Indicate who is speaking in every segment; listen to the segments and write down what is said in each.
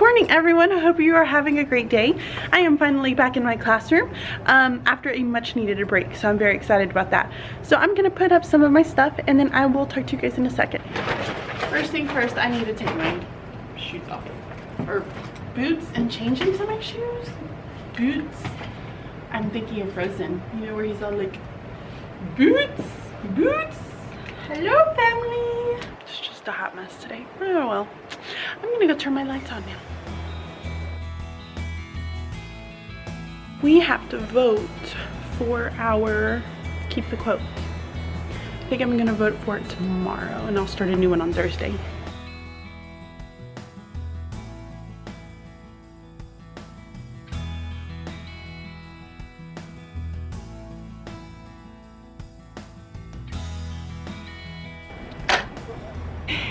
Speaker 1: morning, everyone. I hope you are having a great day. I am finally back in my classroom after a much needed break, so I'm very excited about that. So I'm gonna put up some of my stuff and then I will talk to you guys in a second. First thing first, I need to take my shoes off, or boots, and change into my shoes. Boots. I'm thinking of Frozen, you know, where he's all like, boots, boots. Hello, family. It's just a hot mess today. Oh well. I'm gonna go turn my lights on now. We have to vote for our keep the quote. I think I'm gonna vote for it tomorrow and I'll start a new one on Thursday.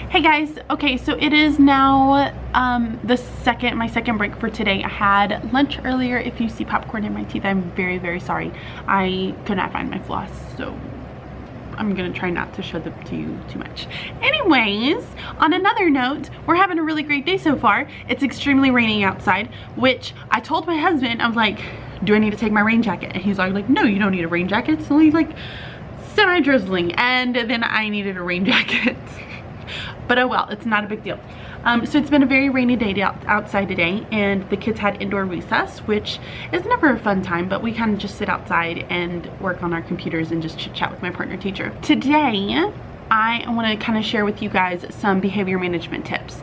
Speaker 1: Hey guys, okay, so it is now my second break for today. I had lunch earlier. If you see popcorn in my teeth, I'm very, very sorry. I could not find my floss, so I'm gonna try not to show them to you too much. Anyways, on another note, we're having a really great day so far. It's extremely raining outside, which I told my husband, I was like, do I need to take my rain jacket? And he's like, no, you don't need a rain jacket. It's only like semi-drizzling. And then I needed a rain jacket. But oh well, it's not a big deal. So it's been a very rainy day outside today, and the kids had indoor recess, which is never a fun time, but we kind of just sit outside and work on our computers and just chit chat with my partner teacher. Today, I want to kind of share with you guys some behavior management tips.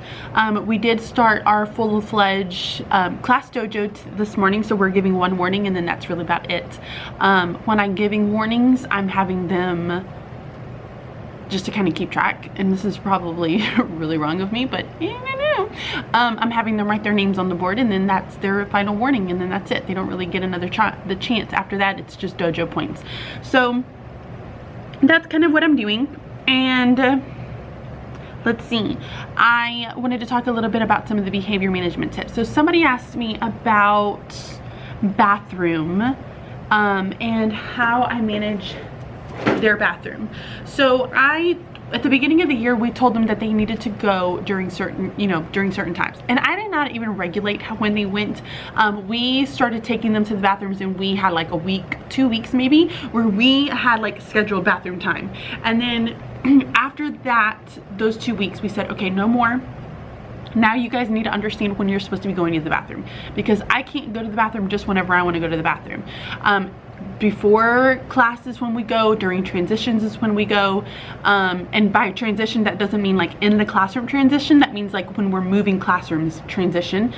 Speaker 1: We did start our full-fledged class dojo this morning, so we're giving one warning and then that's really about it. When I'm giving warnings, I'm having them just to kind of keep track, and this is probably really wrong of me, but I'm having them write their names on the board, and then that's their final warning, and then that's it. They don't really get another chance. After that, it's just dojo points. So that's kind of what I'm doing. And let's see, I wanted to talk a little bit about some of the behavior management tips. So somebody asked me about bathroom and how I manage their bathroom. So at the beginning of the year, we told them that they needed to go during certain times, and I did not even regulate when they went. We started taking them to the bathrooms, and we had like a week, 2 weeks maybe, where we had like scheduled bathroom time. And then after that, those 2 weeks, we said, okay, no more. Now you guys need to understand when you're supposed to be going to the bathroom, because I can't go to the bathroom just whenever I want to go to the bathroom. Before classes when we go, during transitions is when we go, and by transition that doesn't mean like in the classroom transition, that means like when we're moving classrooms transition.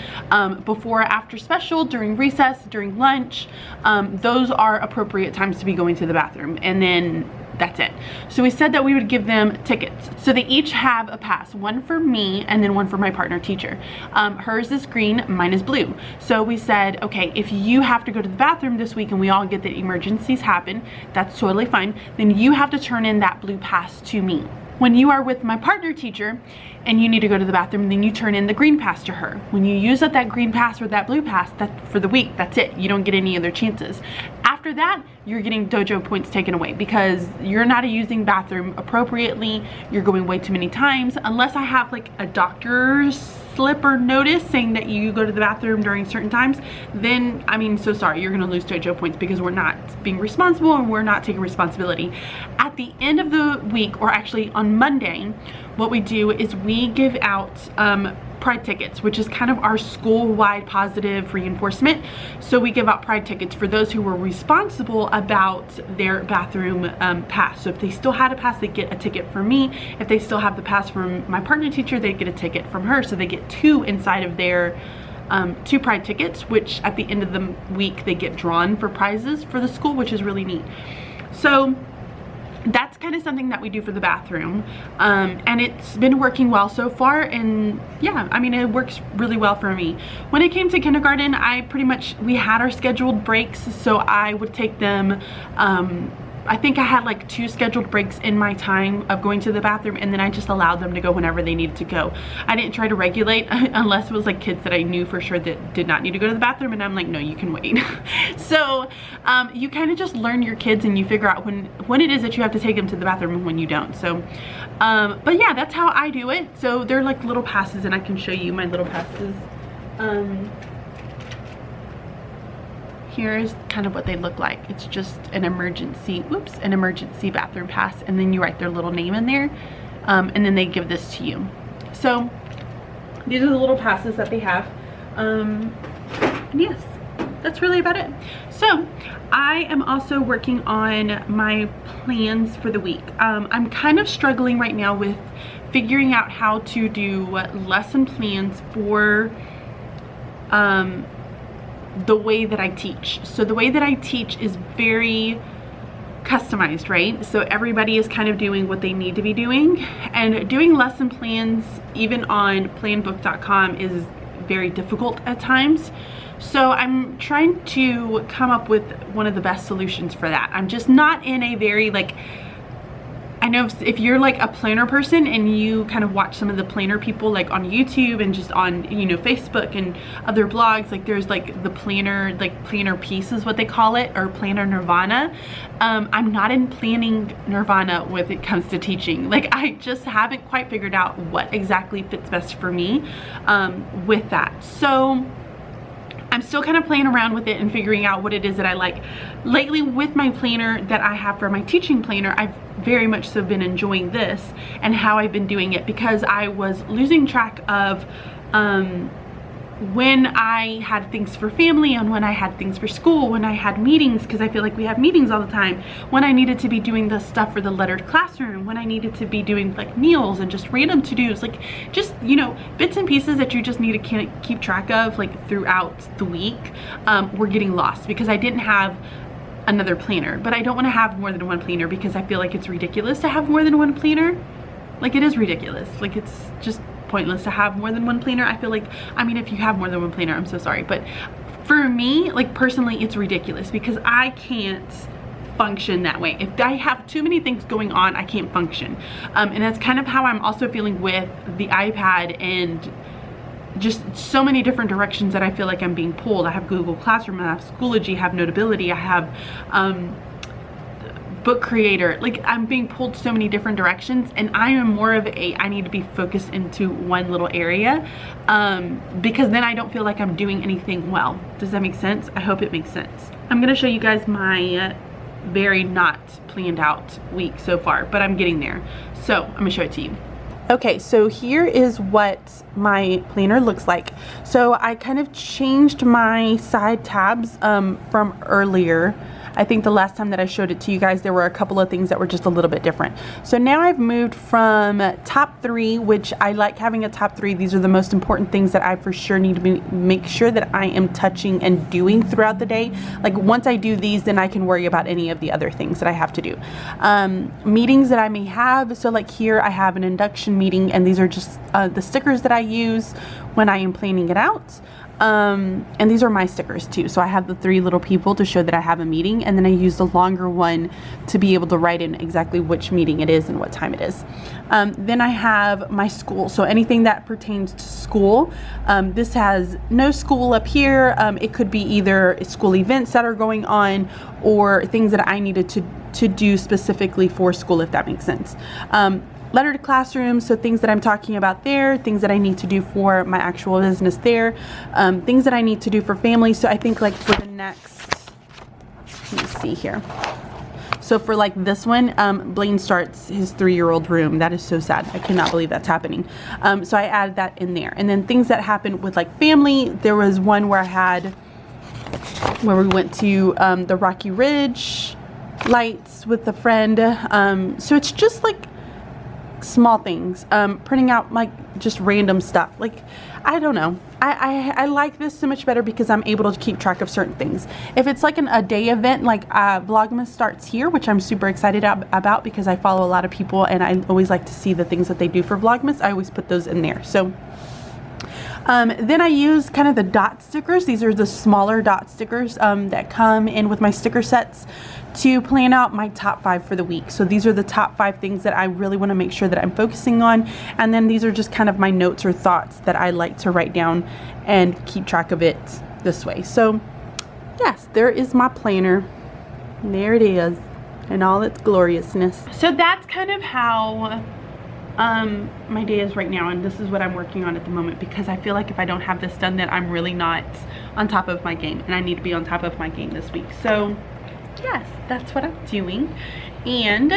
Speaker 1: Before, after special, during recess, during lunch, those are appropriate times to be going to the bathroom, and then that's it. So we said that we would give them tickets. So they each have a pass, one for me and then one for my partner teacher. Hers is green, mine is blue. So we said, okay, if you have to go to the bathroom this week and we all get that emergencies happen, that's totally fine, then you have to turn in that blue pass to me. When you are with my partner teacher and you need to go to the bathroom, then you turn in the green pass to her. When you use up that green pass or that blue pass, for the week, that's it. You don't get any other chances. After that, you're getting dojo points taken away because you're not using bathroom appropriately. You're going way too many times. Unless I have like a doctor's slip or notice saying that you go to the bathroom during certain times, then I mean, so sorry, you're gonna lose dojo points because we're not being responsible and we're not taking responsibility. At the end of the week, or actually on Monday, what we do is we give out pride tickets, which is kind of our school-wide positive reinforcement. So we give out pride tickets for those who were responsible about their bathroom pass. So if they still had a pass, they get a ticket from me. If they still have the pass from my partner teacher, they get a ticket from her. So they get two inside of their 2 pride tickets, which at the end of the week they get drawn for prizes for the school, which is really neat. So that's kind of something that we do for the bathroom, and it's been working well so far, and yeah, I mean, it works really well for me. When it came to kindergarten, we had our scheduled breaks, so I would take them I think I had like 2 scheduled breaks in my time of going to the bathroom, and then I just allowed them to go whenever they needed to go. I didn't try to regulate unless it was like kids that I knew for sure that did not need to go to the bathroom, and I'm like, no, you can wait. So you kind of just learn your kids and you figure out when it is that you have to take them to the bathroom and when you don't. So but yeah, that's how I do it. So they're like little passes, and I can show you my little passes Here's kind of what they look like. It's just an emergency, an emergency bathroom pass, and then you write their little name in there, and then they give this to you. So these are the little passes that they have. And yes, that's really about it. So I am also working on my plans for the week. I'm kind of struggling right now with figuring out how to do lesson plans for the way that I teach. So the way that I teach is very customized, right? So everybody is kind of doing what they need to be doing, and doing lesson plans even on planbook.com is very difficult at times. So I'm trying to come up with one of the best solutions for that. I'm just not in a very, like, I know if you're like a planner person and you kind of watch some of the planner people like on YouTube and just on, you know, Facebook and other blogs, like there's like the planner, like planner piece is what they call it, or planner nirvana. I'm not in planning nirvana when it comes to teaching. Like I just haven't quite figured out what exactly fits best for me with that. So I'm still kind of playing around with it and figuring out what it is that I like. Lately with my planner that I have for my teaching planner, I've very much so been enjoying this and how I've been doing it, because I was losing track of when I had things for family and when I had things for school, when I had meetings, because I feel like we have meetings all the time, when I needed to be doing the stuff for the lettered classroom, when I needed to be doing like meals and just random to-dos, like just, you know, bits and pieces that you just need to keep track of like throughout the week, were getting lost because I didn't have another planner. But I don't want to have more than one planner because I feel like it's ridiculous to have more than one planner. Like it is ridiculous. Like it's just pointless to have more than one planner. I feel like, I mean, if you have more than one planner, I'm so sorry, but for me, like personally, it's ridiculous because I can't function that way. If I have too many things going on, I can't function. And that's kind of how I'm also feeling with the iPad and just so many different directions that I feel like I'm being pulled. I have Google Classroom, I have Schoology, I have Notability, I have Book Creator. Like I'm being pulled so many different directions, and I am more of a, I need to be focused into one little area, because then I don't feel like I'm doing anything well. Does that make sense? I hope it makes sense. I'm gonna show you guys my very not planned out week so far, but I'm getting there. So I'm gonna show it to you. Okay, so here is what my planner looks like. So I kind of changed my side tabs from earlier. I think the last time that I showed it to you guys, there were a couple of things that were just a little bit different. So now I've moved from top 3, which I like having a top 3. These are the most important things that I for sure need to make sure that I am touching and doing throughout the day. Like once I do these, then I can worry about any of the other things that I have to do. Meetings that I may have. So like here I have an induction meeting, and these are just the stickers that I use when I am planning it out. And these are my stickers too. So I have the 3 little people to show that I have a meeting, and then I use the longer one to be able to write in exactly which meeting it is and what time it is. Then I have my school. So anything that pertains to school. This has no school up here. It could be either school events that are going on or things that I needed to do specifically for school, if that makes sense. Lettered classroom, so things that I'm talking about there, things that I need to do for my actual business there, things that I need to do for family. So I think like for the next, let me see here. So for like this one, Blaine starts his 3-year-old room. That is so sad. I cannot believe that's happening. So I added that in there. And then things that happened with like family, there was one where we went to the Rocky Ridge lights with a friend. So it's just like small things, printing out like just random stuff. Like I don't know, I like this so much better because I'm able to keep track of certain things. If it's like a day event, like Vlogmas starts here, which I'm super excited about because I follow a lot of people and I always like to see the things that they do for Vlogmas. I always put those in there. So then I use kind of the dot stickers. These are the smaller dot stickers that come in with my sticker sets to plan out my top 5 for the week. So these are the top 5 things that I really want to make sure that I'm focusing on. And then these are just kind of my notes or thoughts that I like to write down and keep track of it this way. So yes, there is my planner. There it is in all its gloriousness. So that's kind of how my day is right now, and this is what I'm working on at the moment, because I feel like if I don't have this done, then I'm really not on top of my game, and I need to be on top of my game this week. So yes, that's what I'm doing. And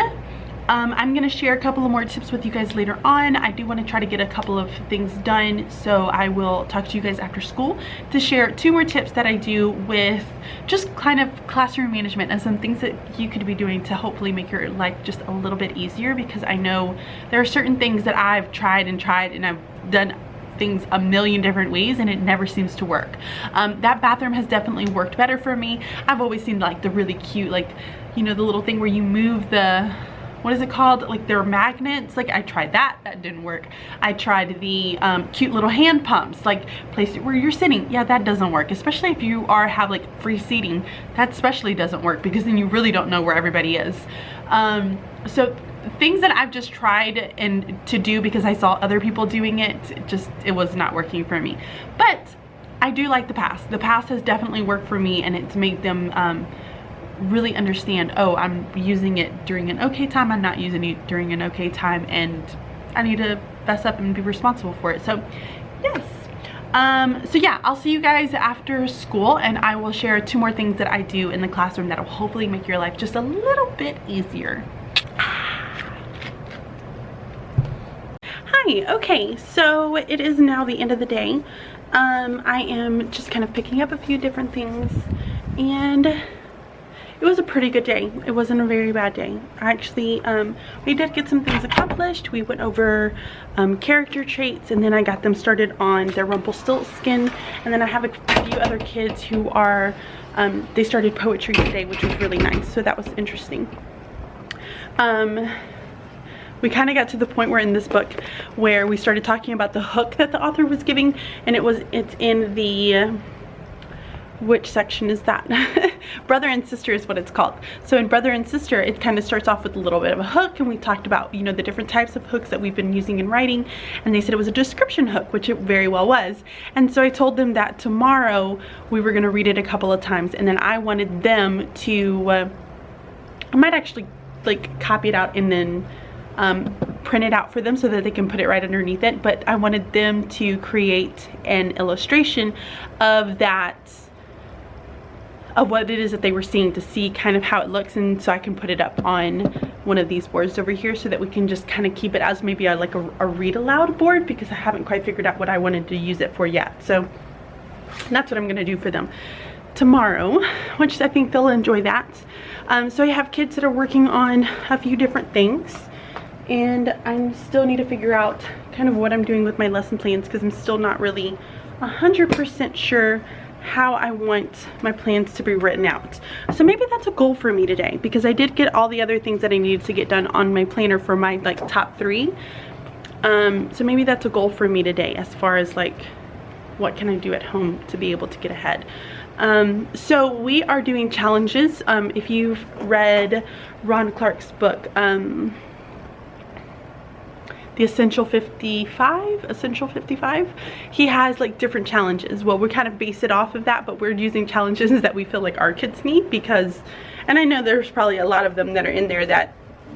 Speaker 1: I'm gonna share a couple of more tips with you guys later on. I do want to try to get a couple of things done, so I will talk to you guys after school to share 2 more tips that I do with just kind of classroom management and some things that you could be doing to hopefully make your life just a little bit easier, because I know there are certain things that I've tried and I've done things a million different ways and it never seems to work. That bathroom has definitely worked better for me. I've always seen like the really cute, like, you know, the little thing where you move the, what is it called? Like they're magnets. Like I tried that, that didn't work. I tried the cute little hand pumps, like place it where you're sitting. Yeah, that doesn't work, especially if you have like free seating. That especially doesn't work, because then you really don't know where everybody is. So things that I've just tried and to do because I saw other people doing it, it was not working for me. But I do like the pass. The pass has definitely worked for me, and it's made them really understand, oh, I'm using it during an okay time, I'm not using it during an okay time, and I need to fess up and be responsible for it. So yes, so yeah, I'll see you guys after school, and I will share 2 more things that I do in the classroom that will hopefully make your life just a little bit easier. Hi, okay, so it is now the end of the day. I am just kind of picking up a few different things, and it was a pretty good day. It wasn't a very bad day. Actually, we did get some things accomplished. We went over character traits, and then I got them started on their Rumpelstiltskin, and then I have a few other kids who are, they started poetry today, which was really nice, so that was interesting. We kind of got to the point where in this book where we started talking about the hook that the author was giving, and it's in the, which section is that? Brother and Sister is what it's called. So in Brother and Sister, it kind of starts off with a little bit of a hook, and we talked about, you know, the different types of hooks that we've been using in writing, and they said it was a description hook, which it very well was. And so I told them that tomorrow we were going to read it a couple of times, and then I wanted them to, I might actually like copy it out and then print it out for them so that they can put it right underneath it, but I wanted them to create an illustration of that, of what it is that they were seeing, to see kind of how it looks, and so I can put it up on one of these boards over here so that we can just kind of keep it as maybe like a read aloud board, because I haven't quite figured out what I wanted to use it for yet. So that's what I'm going to do for them tomorrow, which I think they'll enjoy that. So I have kids that are working on a few different things, and I still need to figure out kind of what I'm doing with my lesson plans, because I'm still not really 100% sure how I want my plans to be written out. So maybe that's a goal for me today, because I did get all the other things that I needed to get done on my planner for my like top 3. So maybe that's a goal for me today, as far as like what can I do at home to be able to get ahead. So we are doing challenges. If you've read Ron Clark's book, the Essential 55, he has like different challenges. Well, we kind of base it off of that, but we're using challenges that we feel like our kids need, because, and I know there's probably a lot of them that are in there that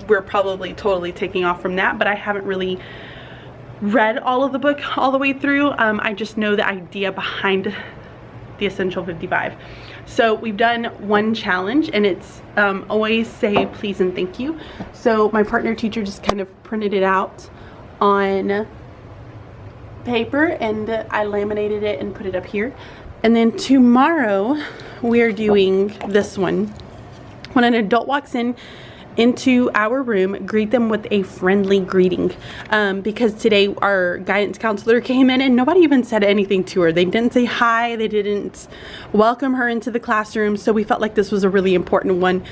Speaker 1: we're probably totally taking off from that, but I haven't really read all of the book all the way through. I just know the idea behind the Essential 55. So we've done one challenge, and it's always say please and thank you. So my partner teacher just kind of printed it out on paper, and I laminated it and put it up here. And then tomorrow we're doing this one. When an adult walks into our room, greet them with a friendly greeting, because today our guidance counselor came in and nobody even said anything to her. They didn't say hi, they didn't welcome her into the classroom, so we felt like this was a really important one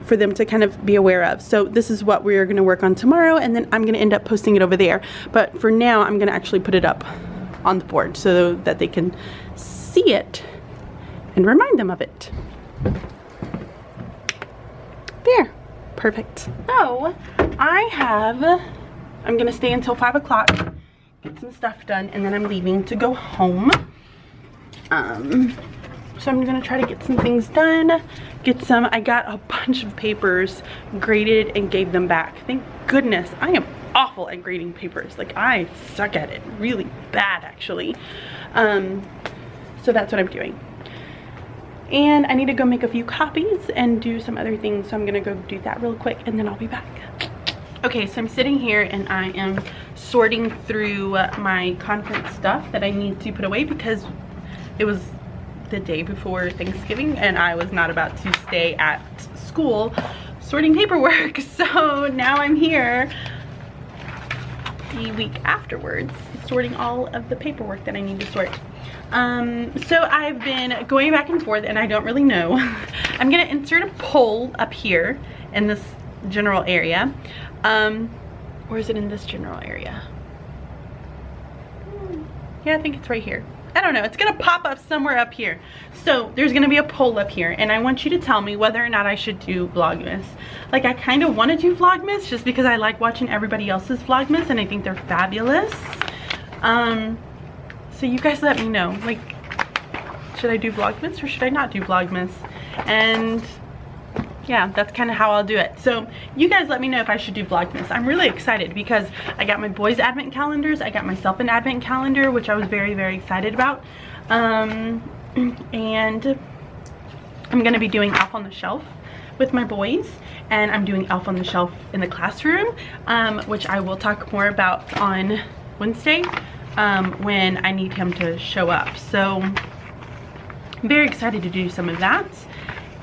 Speaker 1: for them to kind of be aware of. So this is what we're going to work on tomorrow, and then I'm going to end up posting it over there, but for now I'm going to actually put it up on the board so that they can see it and remind them of it. There, perfect. So I'm gonna stay until 5 o'clock, get some stuff done, and then I'm leaving to go home. So I'm gonna try to get some things done, I got a bunch of papers graded and gave them back. Thank goodness. I am awful at grading papers. Like, I suck at it really bad, actually. So that's what I'm doing. And I need to go make a few copies and do some other things, so I'm gonna go do that real quick and then I'll be back. Okay, so I'm sitting here and I am sorting through my conference stuff that I need to put away because it was the day before Thanksgiving and I was not about to stay at school sorting paperwork. So now I'm here the week afterwards sorting all of the paperwork that I need to sort. So I've been going back and forth and I don't really know. I'm gonna insert a poll up here in this general area. Or is it in this general area? Yeah, I think it's right here. I don't know, it's gonna pop up somewhere up here. So there's gonna be a poll up here and I want you to tell me whether or not I should do Vlogmas. Like, I kind of want to do Vlogmas just because I like watching everybody else's Vlogmas and I think they're fabulous. So you guys let me know, like, should I do Vlogmas or should I not do Vlogmas? And yeah, that's kind of how I'll do it. So you guys let me know if I should do Vlogmas. I'm really excited because I got my boys' advent calendars, I got myself an advent calendar, which I was very, very excited about. And I'm gonna be doing Elf on the Shelf with my boys, and I'm doing Elf on the Shelf in the classroom, which I will talk more about on Wednesday when I need him to show up. So I'm very excited to do some of that.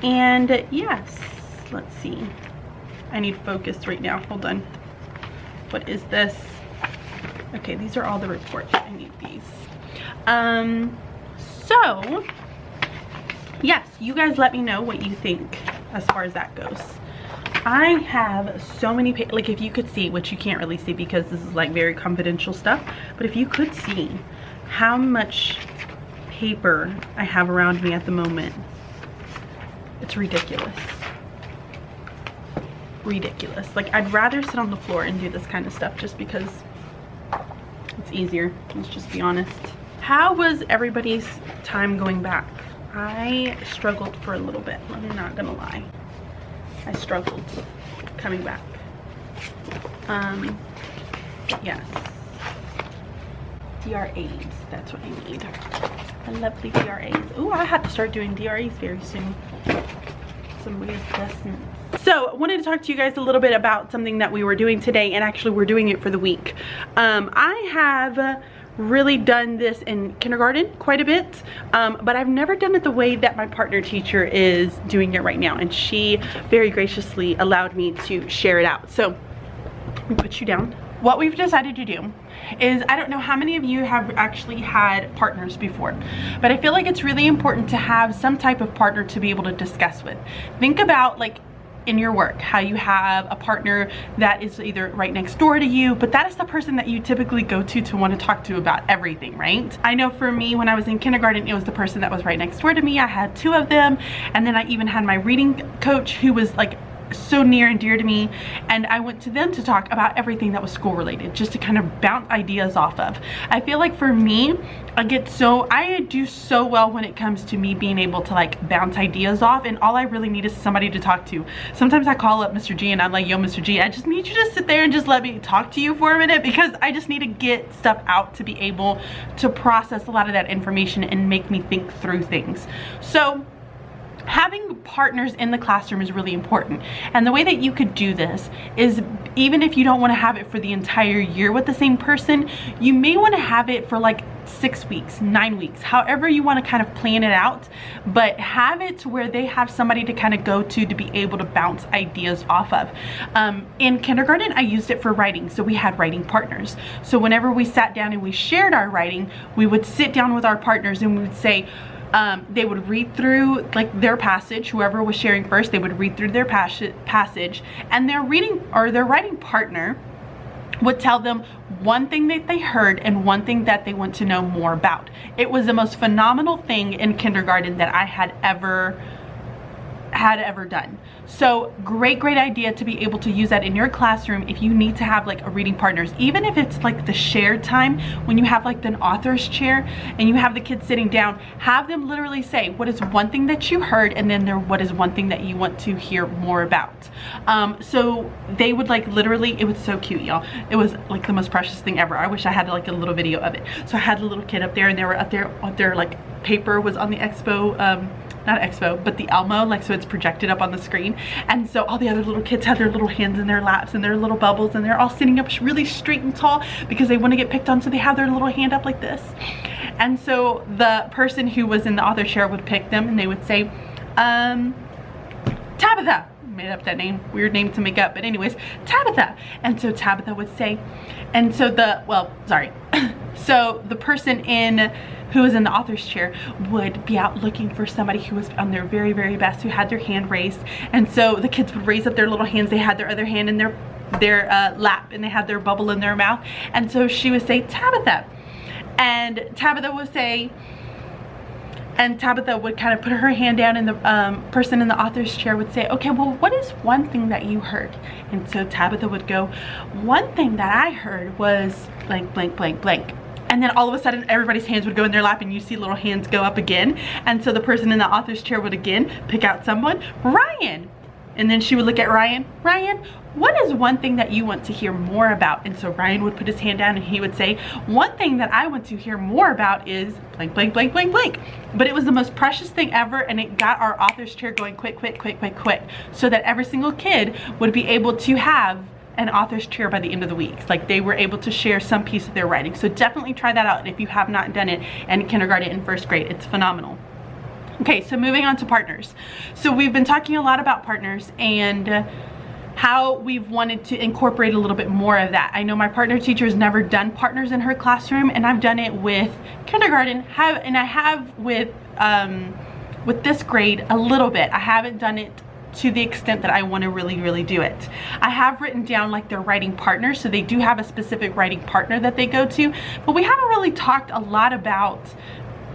Speaker 1: And yes, let's see, I need focus right now. Hold on, what is this? Okay, these are all the reports. I need these. So yes, you guys let me know what you think as far as that goes. I have so many like, if you could see, which you can't really see because this is like very confidential stuff, but if you could see how much paper I have around me at the moment, it's ridiculous. Ridiculous. Like, I'd rather sit on the floor and do this kind of stuff just because it's easier. Let's just be honest. How was everybody's time going back? I struggled for a little bit. I'm not gonna lie. I struggled coming back. Yes. DRAs, that's what I need. I love the DRAs. Oh, I have to start doing DRAs very soon. Some reassessments. So I wanted to talk to you guys a little bit about something that we were doing today, and actually we're doing it for the week. I have really done this in kindergarten quite a bit, but I've never done it the way that my partner teacher is doing it right now, and she very graciously allowed me to share it out. So let me put you down. What we've decided to do is, I don't know how many of you have actually had partners before, but I feel like it's really important to have some type of partner to be able to discuss with. Think about, like, in your work, how you have a partner that is either right next door to you, but that is the person that you typically go to want to talk to about everything, right? I know for me, when I was in kindergarten, it was the person that was right next door to me. I had two of them, and then I even had my reading coach who was like so near and dear to me, and I went to them to talk about everything that was school related, just to kind of bounce ideas off of. I feel like for me, I do so well when it comes to me being able to like bounce ideas off, and all I really need is somebody to talk to. Sometimes I call up Mr. G and I'm like, yo, Mr. G, I just need you to sit there and just let me talk to you for a minute, because I just need to get stuff out to be able to process a lot of that information and make me think through things. So having partners in the classroom is really important, and the way that you could do this is, even if you don't want to have it for the entire year with the same person, you may want to have it for like 6 weeks, 9 weeks, however you want to kind of plan it out, but have it to where they have somebody to kind of go to be able to bounce ideas off of. In kindergarten, I used it for writing, so we had writing partners. So whenever we sat down and we shared our writing, we would sit down with our partners and we would say, they would read through like their passage, whoever was sharing first, they would read through their passage, and their writing partner would tell them one thing that they heard and one thing that they want to know more about. It was the most phenomenal thing in kindergarten that I had ever had ever done. So great idea to be able to use that in your classroom if you need to have like a reading partners, even if it's like the shared time when you have like an author's chair and you have the kids sitting down. Have them literally say what is one thing that you heard, and then what is one thing that you want to hear more about. So they would like literally, it was so cute, y'all. It was like the most precious thing ever. I wish I had like a little video of it. So I had a little kid up there, and they were up there on their like paper was on the expo, not expo, but the Elmo, like, so it's projected up on the screen. And so all the other little kids had their little hands in their laps and their little bubbles, and they're all sitting up really straight and tall because they want to get picked on, so they have their little hand up like this. And so the person who was in the author chair would pick them, and they would say, Tabitha. Made up that name, weird name to make up, but anyways, Tabitha. And so Tabitha would say, and so so the person who was in the author's chair would be out looking for somebody who was on their very best, who had their hand raised. And so the kids would raise up their little hands, they had their other hand in their lap, and they had their bubble in their mouth. And so she would say, Tabitha. And Tabitha would say, and Tabitha would kind of put her hand down, and the person in the author's chair would say, okay, well, what is one thing that you heard? And so Tabitha would go, one thing that I heard was blank, blank, blank, blank. And then all of a sudden everybody's hands would go in their lap, and you see little hands go up again. And so the person in the author's chair would again pick out someone, Ryan. And then she would look at Ryan, Ryan, what is one thing that you want to hear more about? And so Ryan would put his hand down, and he would say, one thing that I want to hear more about is blank, blank, blank, blank, blank. But it was the most precious thing ever, and it got our author's chair going quick, so that every single kid would be able to have an author's chair by the end of the week. Like, they were able to share some piece of their writing. So definitely try that out if you have not done it in kindergarten and first grade. It's phenomenal. Okay, so moving on to partners. So we've been talking a lot about partners and how we've wanted to incorporate a little bit more of that. I know my partner teacher has never done partners in her classroom, and I've done it with kindergarten, and I have with this grade a little bit. I haven't done it to the extent that I want to really do it. I have written down like their writing partner, so they do have a specific writing partner that they go to, but we haven't really talked a lot about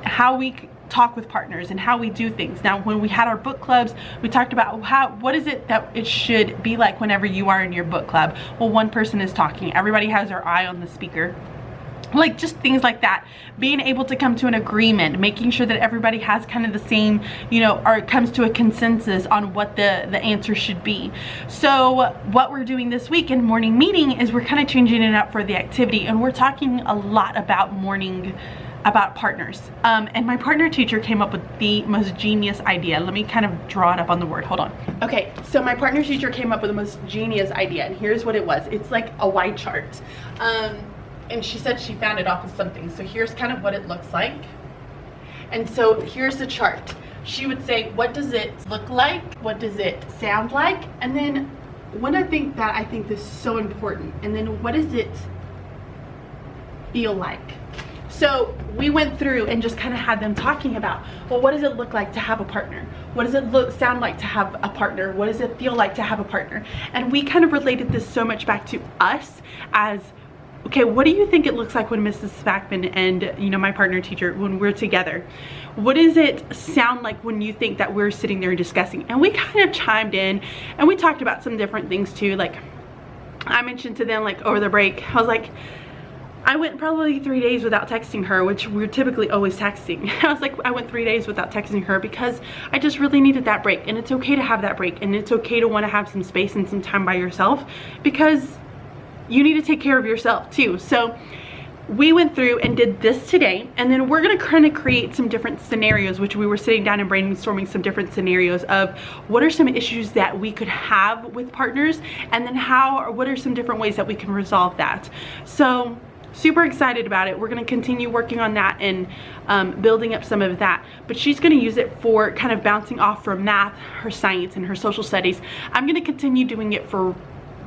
Speaker 1: how we talk with partners and how we do things. Now, when we had our book clubs, we talked about what is it that it should be like whenever you are in your book club. Well, one person is talking, everybody has their eye on the speaker, like just things like that. Being able to come to an agreement, making sure that everybody has kind of the same, you know, or comes to a consensus on what the answer should be. So what we're doing this week in morning meeting is we're kind of changing it up for the activity, and we're talking a lot about partners. And my partner teacher came up with the most genius idea. Let me kind of draw it up on the board. Hold on. Okay, so my partner teacher came up with the most genius idea, and here's what it was. It's like a Y chart. And she said she found it off of something. So here's kind of what it looks like. And so here's the chart. She would say, what does it look like? What does it sound like? And then I think this is so important. And then what does it feel like? So we went through and just kind of had them talking about, well, what does it look like to have a partner? What does it sound like to have a partner? What does it feel like to have a partner? And we kind of related this so much back to us as, okay, what do you think it looks like when Mrs. Spackman and, you know, my partner teacher, when we're together? What does it sound like when you think that we're sitting there discussing? And we kind of chimed in, and we talked about some different things too. Like, I mentioned to them, like, over the break, I was like, I went probably 3 days without texting her, which we're typically always texting. I was like, I went 3 days without texting her because I just really needed that break. And it's okay to have that break, and it's okay to want to have some space and some time by yourself, because you need to take care of yourself too. So we went through and did this today, and then we're gonna kind of create some different scenarios, which we were sitting down and brainstorming some different scenarios of what are some issues that we could have with partners, and then what are some different ways that we can resolve that. So super excited about it. We're going to continue working on that and building up some of that, but she's going to use it for kind of bouncing off from math, her science, and her social studies. I'm going to continue doing it for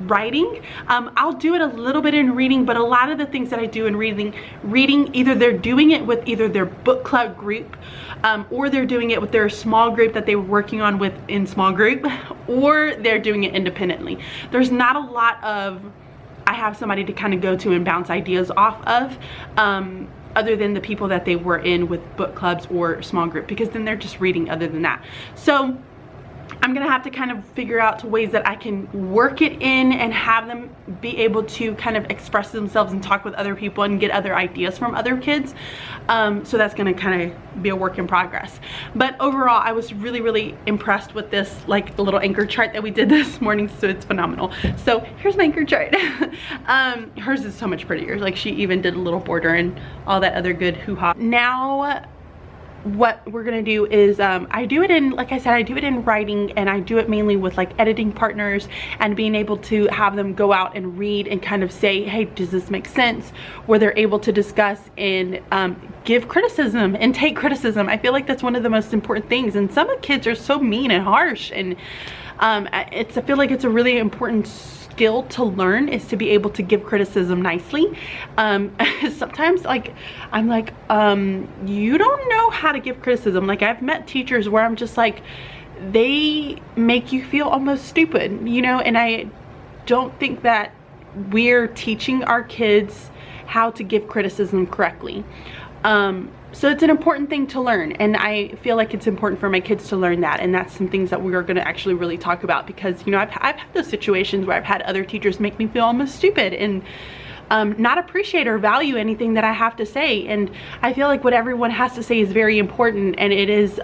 Speaker 1: writing. I'll do it a little bit in reading, but a lot of the things that I do in reading, either they're doing it with either their book club group, or they're doing it with their small group that they were working on with in small group, or they're doing it independently. There's not a lot of, I have somebody to kind of go to and bounce ideas off of, other than the people that they were in with book clubs or small group, because then they're just reading other than that. So I'm I'm gonna have to kind of figure out ways that I can work it in and have them be able to kind of express themselves and talk with other people and get other ideas from other kids. So that's gonna kind of be a work in progress. But overall, I was really impressed with this like little anchor chart that we did this morning, so it's phenomenal. So here's my anchor chart. Hers is so much prettier. Like she even did a little border and all that other good hoo-ha. Now what we're gonna do is I do it in, like I said, I do it in writing, and I do it mainly with like editing partners and being able to have them go out and read and kind of say, hey, does this make sense? Where they're able to discuss and give criticism and take criticism. I feel like that's one of the most important things, and some of the kids are so mean and harsh, and I feel like it's a really important skill to learn, is to be able to give criticism nicely. Sometimes like I'm like, you don't know how to give criticism. Like I've met teachers where I'm just like, they make you feel almost stupid, you know, and I don't think that we're teaching our kids how to give criticism correctly. So it's an important thing to learn, and I feel like it's important for my kids to learn that, and that's some things that we are going to actually really talk about, because you know I've had those situations where I've had other teachers make me feel almost stupid and not appreciate or value anything that I have to say. And I feel like what everyone has to say is very important, and it is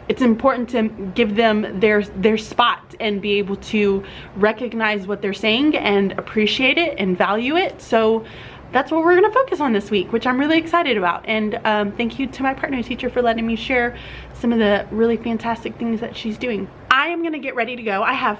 Speaker 1: it's important to give them their spot and be able to recognize what they're saying and appreciate it and value it. So that's what we're going to focus on this week, which I'm really excited about. And thank you to my partner teacher for letting me share some of the really fantastic things that she's doing. I am going to get ready to go. I have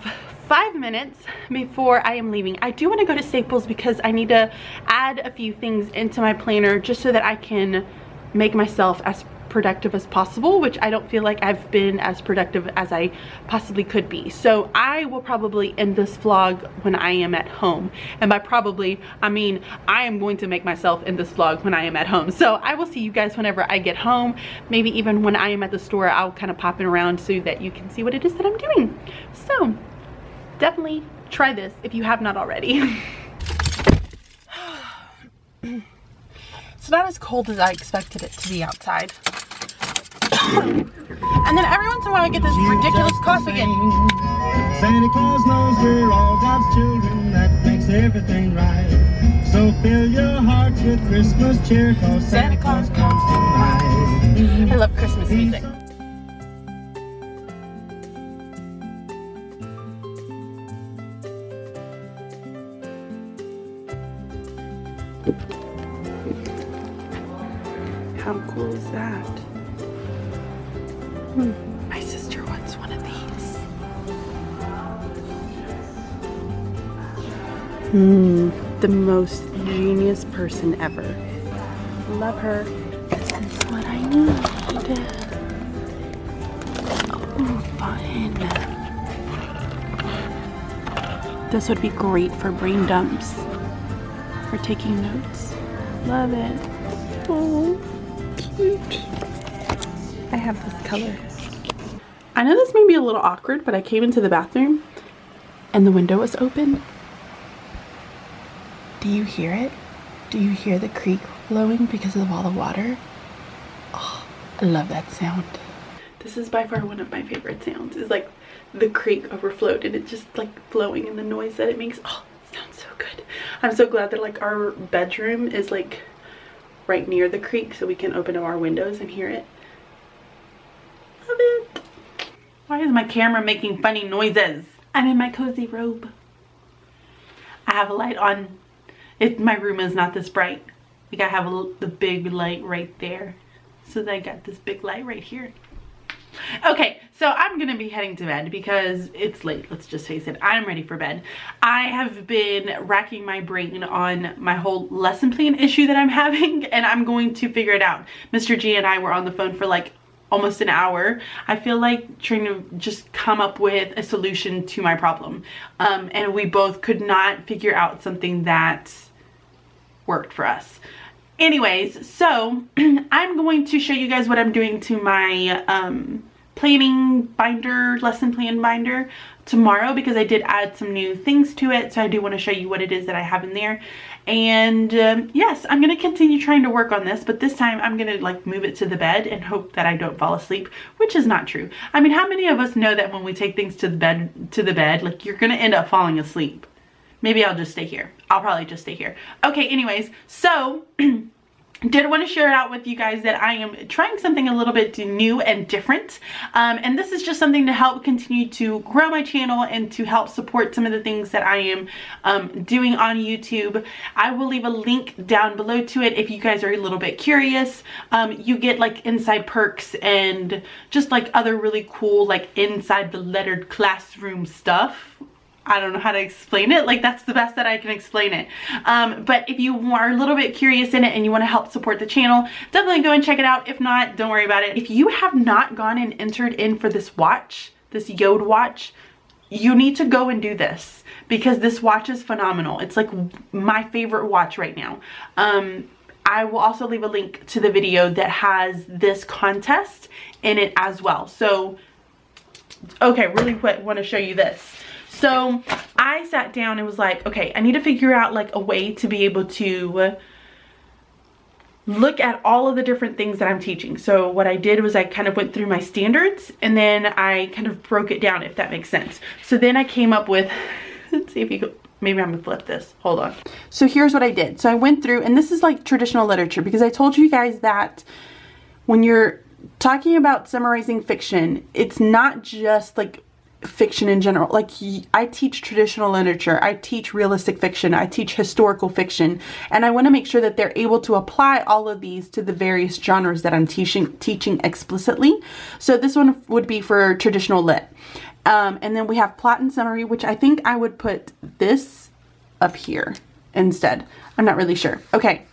Speaker 1: 5 minutes before I am leaving. I do want to go to Staples because I need to add a few things into my planner just so that I can make myself as productive as possible, which I don't feel like I've been as productive as I possibly could be. So I will probably end this vlog when I am at home, and by probably I mean I am going to make myself end this vlog when I am at home. So I will see you guys whenever I get home. Maybe even when I am at the store, I'll kind of pop in around so that you can see what it is that I'm doing. So definitely try this if you have not already. It's not as cold as I expected it to be outside. And then every once in a while I get this ridiculous cough again.
Speaker 2: Santa Claus knows we're all God's children. That makes everything right. So fill your hearts with Christmas cheer, 'cause Santa Claus comes tonight.
Speaker 1: I love Christmas music. How cool is that? My sister wants one of these. The most genius person ever. Love her. This is what I need. Oh, fun. This would be great for brain dumps, for taking notes. Love it. Oh, cute. I have this color. I know this may be a little awkward, but I came into the bathroom and the window was open. Do you hear it? Do you hear the creek flowing because of all the water? Oh, I love that sound. This is by far one of my favorite sounds, is like the creek overflowed and it's just like flowing, and the noise that it makes. Oh, it sounds so good. I'm so glad that like our bedroom is like right near the creek so we can open up our windows and hear it. Love it. Why is my camera making funny noises? I'm in my cozy robe. I have a light on. My room is not this bright. Like I have the big light right there. So I got this big light right here. Okay, so I'm gonna be heading to bed because it's late. Let's just face it, I'm ready for bed. I have been racking my brain on my whole lesson plan issue that I'm having, and I'm going to figure it out. Mr. G and I were on the phone for like almost an hour. I feel like trying to just come up with a solution to my problem. And we both could not figure out something that worked for us. Anyways, so I'm going to show you guys what I'm doing to my planning binder, lesson plan binder tomorrow, because I did add some new things to it. So I do want to show you what it is that I have in there. And yes, I'm going to continue trying to work on this, but this time I'm going to like move it to the bed and hope that I don't fall asleep, which is not true. I mean, how many of us know that when we take things to the bed, like you're going to end up falling asleep? Maybe I'll just stay here. I'll probably just stay here. Okay, anyways, so did want to share it out with you guys that I am trying something a little bit new and different. And this is just something to help continue to grow my channel and to help support some of the things that I am doing on YouTube. I will leave a link down below to it if you guys are a little bit curious. You get like inside perks and just like other really cool like inside the lettered classroom stuff. I don't know how to explain it. Like, that's the best that I can explain it. But if you are a little bit curious in it and you want to help support the channel, definitely go and check it out. If not, don't worry about it. If you have not gone and entered in for this watch, this Yode watch, you need to go and do this, because this watch is phenomenal. It's like my favorite watch right now. I will also leave a link to the video that has this contest in it as well. So, okay, really quick, want to show you this. So I sat down and was like, okay, I need to figure out like a way to be able to look at all of the different things that I'm teaching. So what I did was I kind of went through my standards and then I kind of broke it down, if that makes sense. So then I came up with, let's see if you could, maybe I'm gonna flip this, hold on. So here's what I did. So I went through, and this is like traditional literature, because I told you guys that when you're talking about summarizing fiction, it's not just like fiction in general. Like, I teach traditional literature, I teach realistic fiction, I teach historical fiction, and I want to make sure that they're able to apply all of these to the various genres that I'm teaching explicitly. So this one would be for traditional lit. And then we have plot and summary, which I think I would put this up here instead. I'm not really sure. Okay.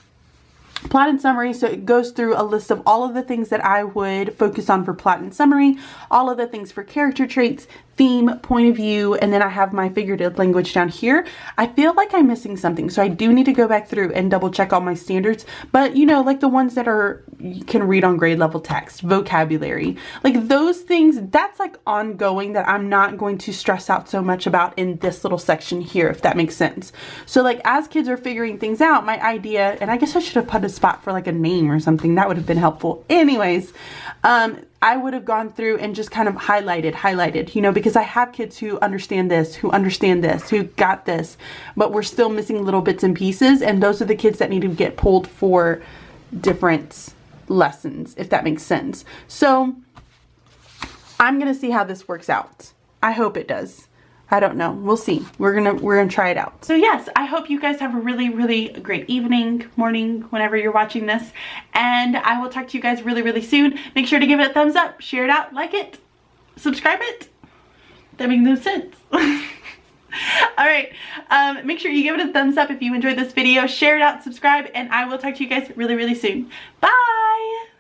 Speaker 1: Plot and summary, so it goes through a list of all of the things that I would focus on for plot and summary, all of the things for character traits, theme, point of view, and then I have my figurative language down here. I feel like I'm missing something, so I do need to go back through and double check all my standards, but you know, like the ones that are, you can read on grade level text, vocabulary, like those things, that's like ongoing, that I'm not going to stress out so much about in this little section here, if that makes sense. So like as kids are figuring things out, my idea, and I guess I should have put a spot for like a name or something, that would have been helpful. Anyways, I would have gone through and just kind of highlighted, you know, because I have kids who understand this, who got this, but we're still missing little bits and pieces. And those are the kids that need to get pulled for different lessons, if that makes sense. So I'm going to see how this works out. I hope it does. I don't know. We'll see. We're gonna try it out. So yes, I hope you guys have a really, really great evening, morning, whenever you're watching this. And I will talk to you guys really, really soon. Make sure to give it a thumbs up, share it out, like it, subscribe it. That makes no sense. All right. Make sure you give it a thumbs up if you enjoyed this video. Share it out, subscribe, and I will talk to you guys really, really soon. Bye.